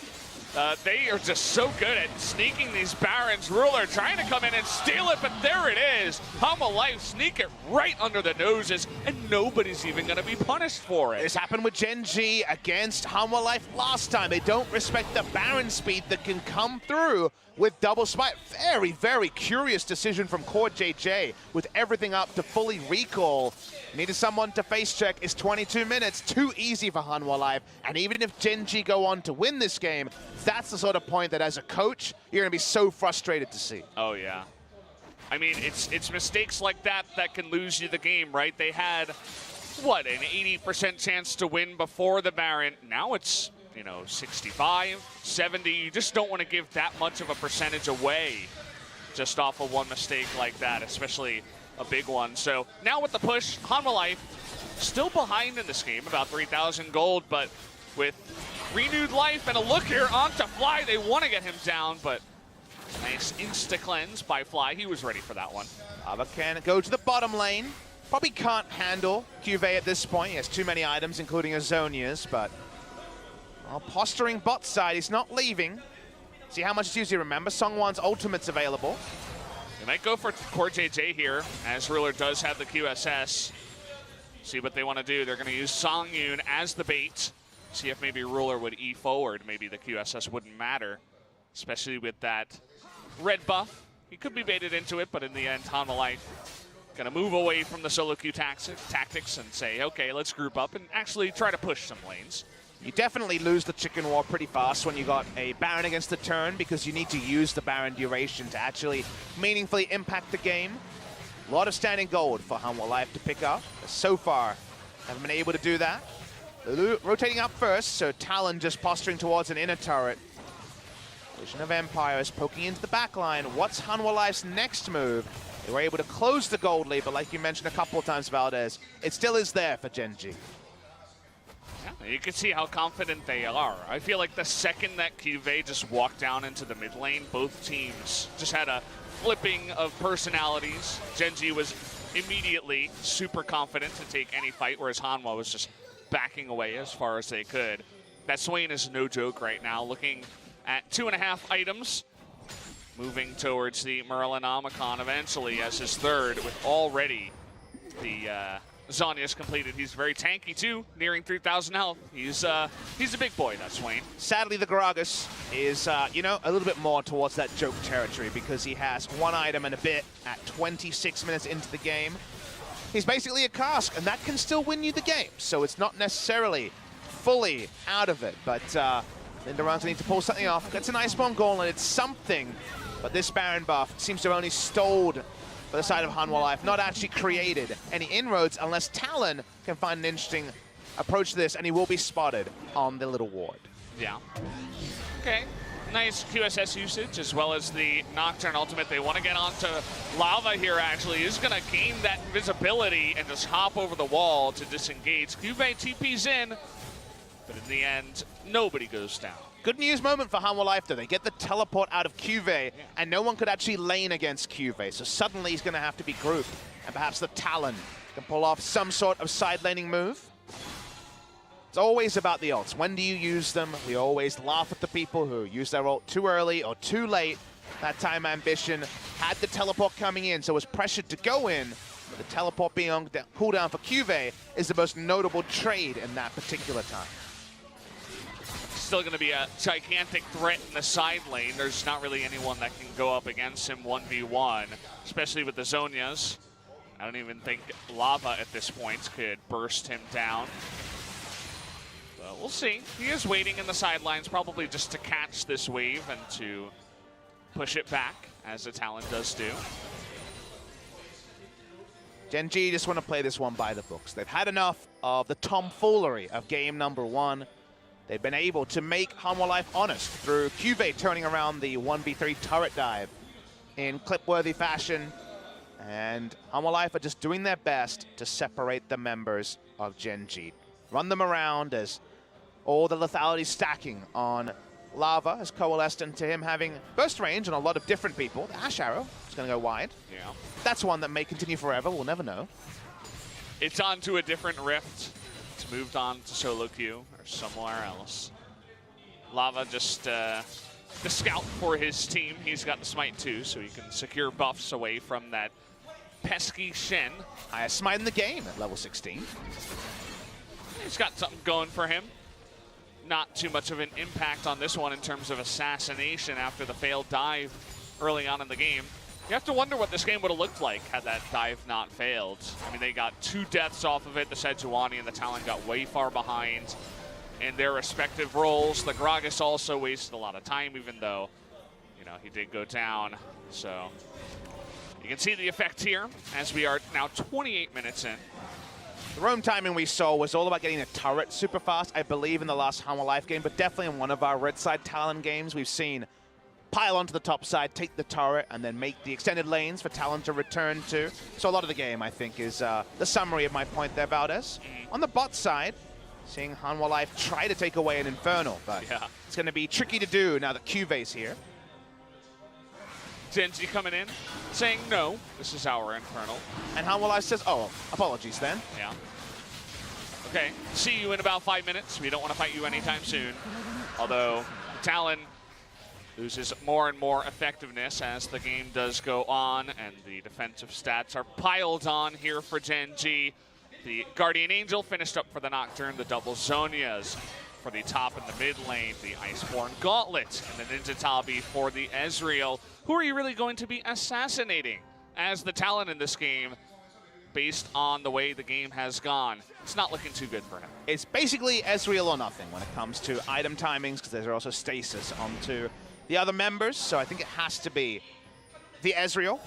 They are just so good at sneaking these Barons. Ruler trying to come in and steal it, but there it is. Hanwha Life sneak it right under the noses, and nobody's even going to be punished for it. This happened with Gen G against Hanwha Life last time. They don't respect the Baron speed that can come through with double spike. Very, very curious decision from Core JJ with everything up to fully recall. Needed someone to face check. It's 22 minutes. Too easy for Hanwha Life. And even if Gen G go on to win this game, that's the sort of point that as a coach, you're going to be so frustrated to see. Oh, yeah. I mean, it's mistakes like that that can lose you the game, right? They had, what, an 80% chance to win before the Baron. Now it's, you know, 65, 70. You just don't want to give that much of a percentage away just off of one mistake like that, especially a big one. So now with the push, Hanwha Life still behind in this game, about 3,000 gold, but with renewed life and a look here onto Fly, they want to get him down, but nice insta-cleanse by Fly. He was ready for that one. Ava can go to the bottom lane. Probably can't handle Cuvée at this point. He has too many items, including Azonia's, but posturing bot side, he's not leaving. See how much it's used. Remember, Songwan's ultimate's available. They might go for Core JJ here, as Ruler does have the QSS. See what they want to do. They're going to use Songyun as the bait. See if maybe Ruler would E forward. Maybe the QSS wouldn't matter, especially with that red buff. He could be baited into it, but in the end, Hanwha Life going to move away from the solo queue tactics and say, okay, let's group up and actually try to push some lanes. You definitely lose the chicken war pretty fast when you got a Baron against the turn because you need to use the Baron duration to actually meaningfully impact the game. A lot of standing gold for Hanwha Life to pick up. So far, haven't been able to do that. Rotating up first, so Talon just posturing towards an inner turret. Vision of Empires poking into the back line. What's Hanwha Life's next move? They were able to close the gold lead, but like you mentioned a couple of times, Valdez, it still is there for Gen G. Yeah, you can see how confident they are. I feel like the second that Cuvée just walked down into the mid lane, both teams just had a flipping of personalities. Gen G was immediately super confident to take any fight, whereas Hanwha was just backing away as far as they could. That Swain is no joke right now, looking at 2.5 items, moving towards the Merlinomicon eventually as his third, with already the Zhonya's completed. He's very tanky too, nearing 3,000 health. He's a big boy, that Swain. Sadly, the Gragas is, you know, a little bit more towards that joke territory because he has one item and a bit at 26 minutes into the game. He's basically a cask, and that can still win you the game. So it's not necessarily fully out of it, but Lindaranza needs to pull something off. Gets a nice bomb goal, and it's something. But this Baron buff seems to have only stalled for the side of Hanwha Life, not actually created any inroads unless Talon can find an interesting approach to this, and he will be spotted on the little ward. Yeah. Okay. Nice QSS usage, as well as the Nocturne ultimate. They want to get onto Lava here, actually. He's going to gain that visibility and just hop over the wall to disengage. Cuvée TP's in, but in the end, nobody goes down. Good news moment for Hanwha Life, though. They get the teleport out of Cuvée, and no one could actually lane against Cuvée. So suddenly he's going to have to be grouped, and perhaps the Talon can pull off some sort of side laning move. It's always about the ults. When do you use them? We always laugh at the people who use their ult too early or too late. That time Ambition had the teleport coming in, so was pressured to go in. But the teleport being on cooldown for Cuvée is the most notable trade in that particular time. Still going to be a gigantic threat in the side lane. There's not really anyone that can go up against him 1v1, especially with the Zhonya's. I don't even think Lava at this point could burst him down. But we'll see. He is waiting in the sidelines, probably just to catch this wave and to push it back, as the Talon does do. Gen G just want to play this one by the books. They've had enough of the tomfoolery of game number one. They've been able to make Hanwha Life honest through Cuvée turning around the 1v3 turret dive in clip-worthy fashion. And Hanwha Life are just doing their best to separate the members of Gen G. Run them around as all the lethality stacking on Lava has coalesced into him having burst range on a lot of different people. The Ash Arrow is going to go wide. Yeah. That's one that may continue forever. We'll never know. It's on to a different rift. It's moved on to solo queue or somewhere else. Lava just the scout for his team. He's got the smite too, so he can secure buffs away from that pesky Shen. Highest smite in the game at level 16. He's got something going for him. Not too much of an impact on this one in terms of assassination after the failed dive early on in the game. You have to wonder what this game would have looked like had that dive not failed. I mean, they got 2 deaths off of it. The Sejuani and the Talon got way far behind in their respective roles. The Gragas also wasted a lot of time, even though, you know, he did go down. So you can see the effect here as we are now 28 minutes in. The roam timing we saw was all about getting a turret super fast, I believe, in the last Hanwha Life game, but definitely in one of our red side Talon games, we've seen pile onto the top side, take the turret, and then make the extended lanes for Talon to return to. So a lot of the game, I think, is the summary of my point there, Valdez. On the bot side, seeing Hanwha Life try to take away an Infernal, but it's going to be tricky to do now that Cuve's here. Genji coming in, saying no, this is our Infernal. And Hanwha Life says, oh, apologies then. Yeah. Okay, see you in about 5 minutes. We don't want to fight you anytime soon. Although Talon loses more and more effectiveness as the game does go on, and the defensive stats are piled on here for Genji. The Guardian Angel finished up for the Nocturne, the double Zhonyas for the top and the mid lane, the Iceborne Gauntlet, and the Ninja Tabi for the Ezreal. Who are you really going to be assassinating as the Talon in this game based on the way the game has gone? It's not looking too good for him. It's basically Ezreal or nothing when it comes to item timings, because there's also stasis onto the other members, so I think it has to be the Ezreal.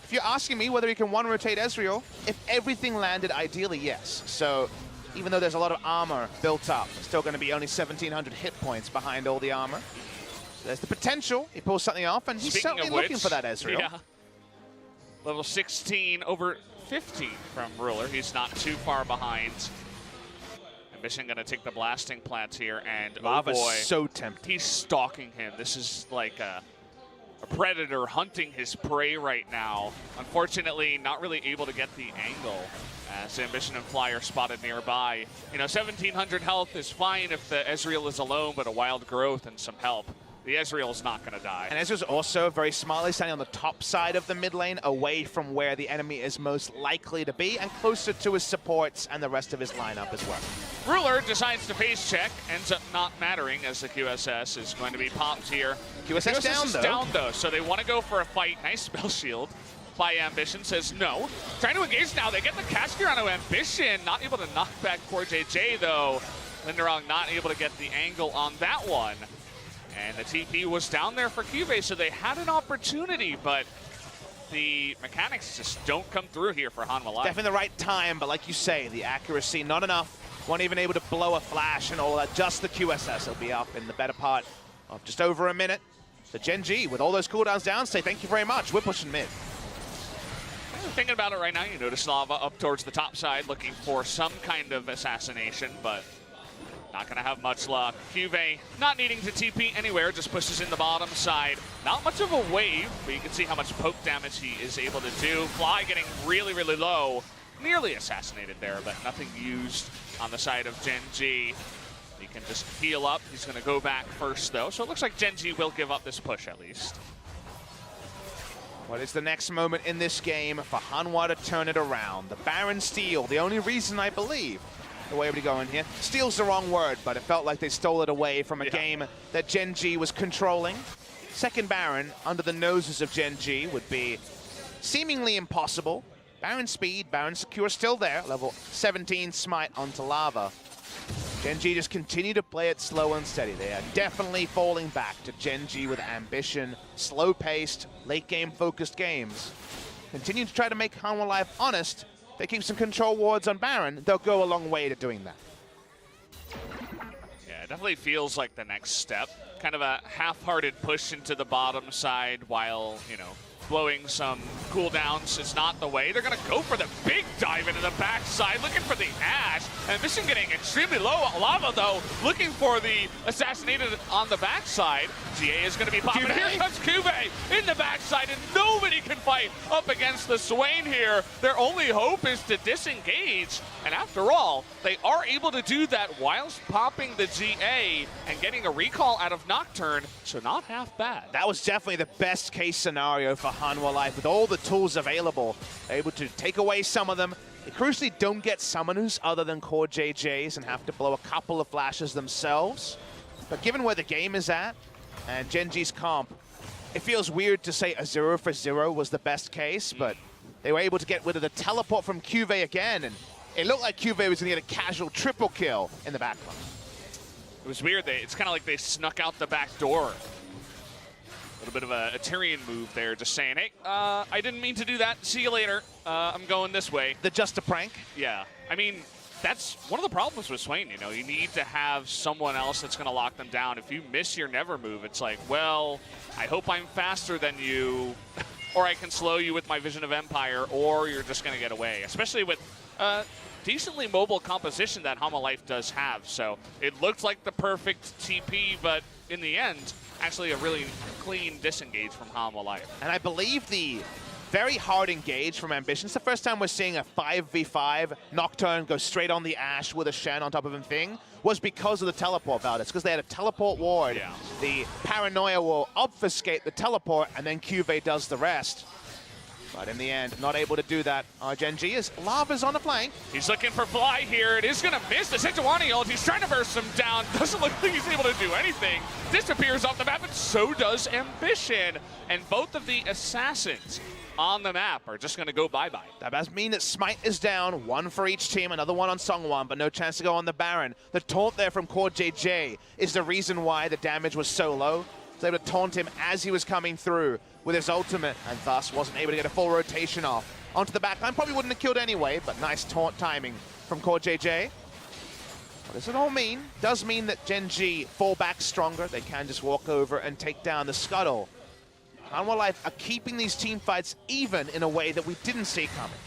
If you're asking me whether he can one-rotate Ezreal, if everything landed ideally, yes. So even though there's a lot of armor built up, there's still going to be only 1,700 hit points behind all the armor. So there's the potential he pulls something off, and he's certainly looking for that Ezreal. Yeah. Level 16 over 15 from Ruler. He's not too far behind. Ambition going to take the blasting plant here, and Lava's oh boy, so tempting. He's stalking him. This is like a predator hunting his prey right now. Unfortunately, not really able to get the angle as Ambition and Fly are spotted nearby. You know, 1,700 health is fine if the Ezreal is alone, but a wild growth and some help. The Ezreal's not going to die. And Ezreal's also very smartly standing on the top side of the mid lane, away from where the enemy is most likely to be, and closer to his supports and the rest of his lineup as well. Ruler decides to face check, ends up not mattering as the QSS is going to be popped here. QSS down, is though. down though, so they want to go for a fight. Nice spell shield by Ambition, says no. Trying to engage now, they get the cast gear onto Ambition, not able to knock back poor JJ though. Linderong not able to get the angle on that one. And the TP was down there for Cube, so they had an opportunity, but the mechanics just don't come through here for Hanwha Life. Definitely the right time, but like you say, the accuracy not enough. Weren't even able to blow a flash and all that. Just the QSS will be up in the better part of just over a minute. So Genji, with all those cooldowns down, say thank you very much. We're pushing mid. Thinking about it right now, you notice Lava up towards the top side looking for some kind of assassination, but not going to have much luck. Cuve not needing to TP anywhere, just pushes in the bottom side. Not much of a wave, but you can see how much poke damage he is able to do. Fly getting really, really low. Nearly assassinated there, but nothing used on the side of Genji. He can just heal up. He's going to go back first, though. So it looks like Genji will give up this push, at least. What is the next moment in this game for Hanwha to turn it around? The Baron steal, the only reason I believe the way we're going here. Steal's the wrong word, but it felt like they stole it away from a game that Genji was controlling. Second Baron under the noses of Genji would be seemingly impossible. Baron speed, Baron secure still there. Level 17 smite onto Lava. Genji just continue to play it slow and steady. They are definitely falling back to Genji with ambition, slow-paced, late-game focused games. Continue to try to make Hanwha Life honest. They keep some control wards on Baron, they'll go a long way to doing that. Yeah, it definitely feels like the next step. Kind of a half-hearted push into the bottom side while, you know, blowing some cooldowns is not the way. They're going to go for the big dive into the backside, looking for the Ash. And Mission getting extremely low. Lava, though, looking for the assassinated on the backside. GA is going to be popping. Here comes Cube in the backside, and nobody can fight up against the Swain here. Their only hope is to disengage. And after all, they are able to do that whilst popping the GA and getting a recall out of Nocturne, so not half bad. That was definitely the best case scenario for Hanwha Life with all the tools available, able to take away some of them. They crucially don't get summoners other than core JJs and have to blow a couple of flashes themselves. But given where the game is at and Gen G's comp, it feels weird to say a 0 for 0 was the best case, but they were able to get rid of the teleport from Cuvée again, and it looked like Cuvée was going to get a casual triple kill in the backline. It was weird. It's kind of like they snuck out the back door. A little bit of a Tyrion move there, just saying, hey, I didn't mean to do that. See you later. I'm going this way. The just a prank? Yeah. I mean, that's one of the problems with Swain. You know, you need to have someone else that's going to lock them down. If you miss your never move, it's like, well, I hope I'm faster than you, or I can slow you with my Vision of Empire, or you're just going to get away. Especially with decently mobile composition that Hanwha Life does have. So it looked like the perfect TP, but in the end, actually a really clean disengage from Hanwha Life. And I believe the very hard engage from Ambition. It's the first time we're seeing a 5v5 Nocturne go straight on the Ashe with a Shen on top of him thing, was because of the teleport valve. It's because they had a teleport ward. Yeah. The paranoia will obfuscate the teleport, and then Cuvée does the rest. But in the end, not able to do that. Gen G is Lava's on the flank. He's looking for Fly here. It is going to miss the Sejuani ult. He's trying to burst him down. Doesn't look like he's able to do anything. Disappears off the map, and so does Ambition. And both of the assassins on the map are just going to go bye-bye. That does mean that Smite is down, one for each team, another one on Songwon, but no chance to go on the Baron. The taunt there from Core JJ is the reason why the damage was so low. They were able to taunt him as he was coming through with his ultimate, and thus wasn't able to get a full rotation off. Onto the backline, probably wouldn't have killed anyway, but nice taunt timing from Core JJ. What does it all mean? Does mean that Gen G fall back stronger. They can just walk over and take down the Scuttle. Hanwha Life are keeping these team fights even in a way that we didn't see coming.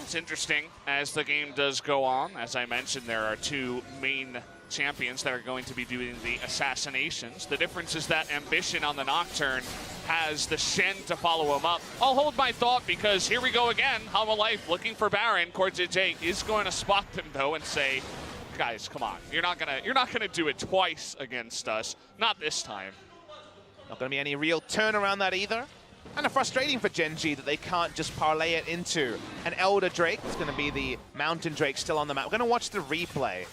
It's interesting as the game does go on. As I mentioned, there are two main champions that are going to be doing the assassinations. The difference is that Ambition on the Nocturne has the Shen to follow him up. I'll hold my thought because here we go again. Hanwha Life looking for Baron. Core JJ is going to spot them though and say, guys, come on. You're not gonna do it twice against us. Not this time. Not going to be any real turn around that either. And frustrating for Gen G that they can't just parlay it into an Elder Drake. It's going to be the Mountain Drake still on the map. We're going to watch the replay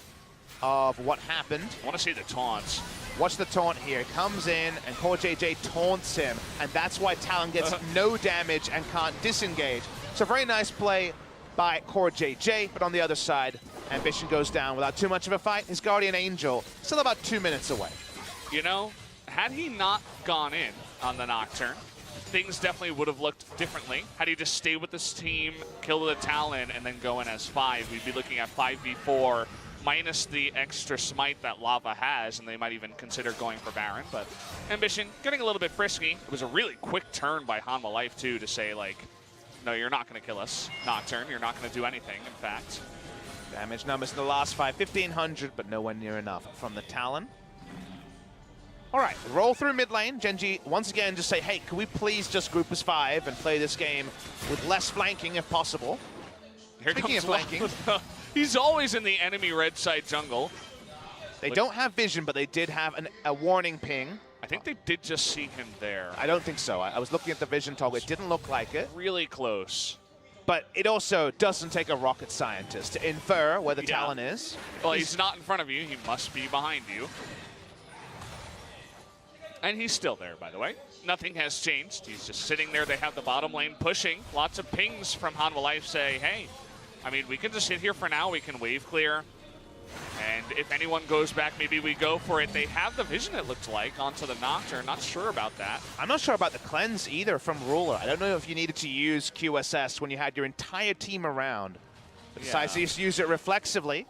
of what happened. I want to see the taunts. Watch the taunt here. Comes in and Core JJ taunts him. And that's why Talon gets no damage and can't disengage. So very nice play by Core JJ. But on the other side, Ambition goes down without too much of a fight. His Guardian Angel still about 2 minutes away. You know, had he not gone in on the Nocturne, things definitely would have looked differently. Had he just stayed with this team, kill the Talon, and then go in as 5, we'd be looking at 5v4 minus the extra smite that Lava has, and they might even consider going for Baron. But Ambition getting a little bit frisky. It was a really quick turn by Hanwha Life, too, to say, like, no, you're not going to kill us, Nocturne. You're not going to do anything, in fact. Damage numbers in the last 5, 1,500, but nowhere near enough from the Talon. All right, roll through mid lane. Gen G, once again, just say, hey, can we please just group as 5 and play this game with less flanking if possible? Here Speaking of comes flanking. He's always in the enemy red side jungle. They don't have vision, but they did have a warning ping. I think they did just see him there. I don't think so. I was looking at the vision toggle. It didn't look like it. Really close. But it also doesn't take a rocket scientist to infer where the Talon is. Well, he's not in front of you. He must be behind you. And he's still there, by the way. Nothing has changed. He's just sitting there. They have the bottom lane pushing. Lots of pings from Hanwha Life say, hey, I mean, we can just sit here for now. We can wave clear. And if anyone goes back, maybe we go for it. They have the vision, it looked like, onto the Nocturne. Not sure about that. I'm not sure about the cleanse either from Ruler. I don't know if you needed to use QSS when you had your entire team around. But decided to just use it reflexively.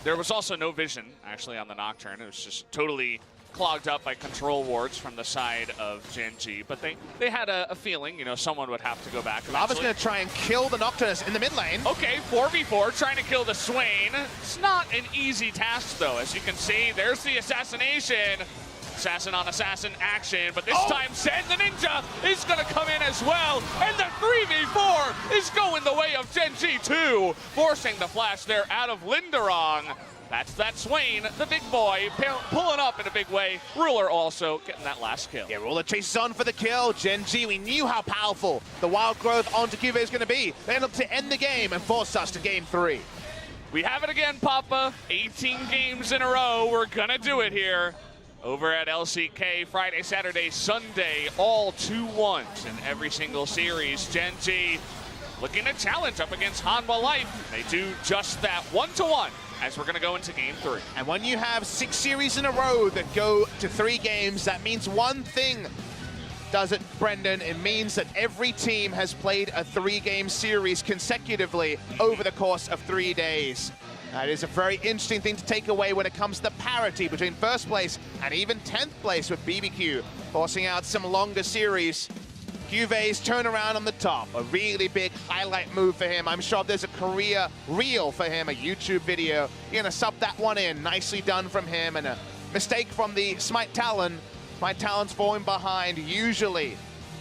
There was also no vision, actually, on the Nocturne. It was just totally clogged up by control wards from the side of Gen G, but they had a feeling, you know, someone would have to go back. Lava's going to try and kill the Nocturne in the mid lane. Okay, 4v4, trying to kill the Swain. It's not an easy task, though. As you can see, there's the assassination. Assassin on assassin action, but this time Zen the Ninja is gonna come in as well, and the 3v4 is going the way of Gen G too, forcing the flash there out of Linderong. That's that Swain, the big boy, pulling up in a big way. Ruler also getting that last kill. Yeah, Ruler chases on for the kill. Gen G, we knew how powerful the wild growth onto Cuvée is going to be. They look to end the game and force us to game 3. We have it again, Papa. 18 games in a row. We're gonna do it here. Over at LCK, Friday, Saturday, Sunday, all 2-1s in every single series. Gen G looking to challenge up against Hanwha Life. They do just that, 1-1, as we're gonna go into game 3. And when you have 6 series in a row that go to 3 games, that means one thing, does it, Brendan? It means that every team has played a 3-game series consecutively over the course of 3 days. That is a very interesting thing to take away when it comes to the parity between first place and even 10th place with BBQ, forcing out some longer series. Cuvé's turnaround on the top, a really big highlight move for him. I'm sure there's a career reel for him, a YouTube video. You're gonna sub that one in, nicely done from him, and a mistake from the Smite Talon. Smite Talon's falling behind, usually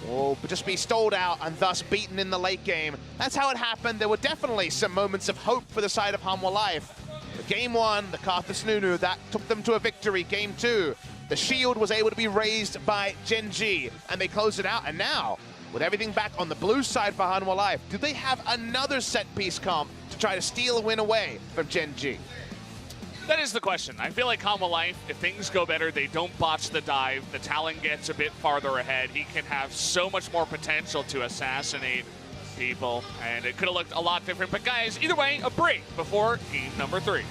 will just be stalled out and thus beaten in the late game. That's how it happened. There were definitely some moments of hope for the side of Hanwha Life. But game 1, the Karthus Nunu, that took them to a victory. Game 2, the shield was able to be raised by Gen G, and they closed it out. And now, with everything back on the blue side for Hanwha Life, do they have another set-piece comp to try to steal a win away from Gen G? That is the question. I feel like Hanwha Life, if things go better, they don't botch the dive, the Talon gets a bit farther ahead, he can have so much more potential to assassinate people, and it could have looked a lot different. But guys, either way, a break before game number 3.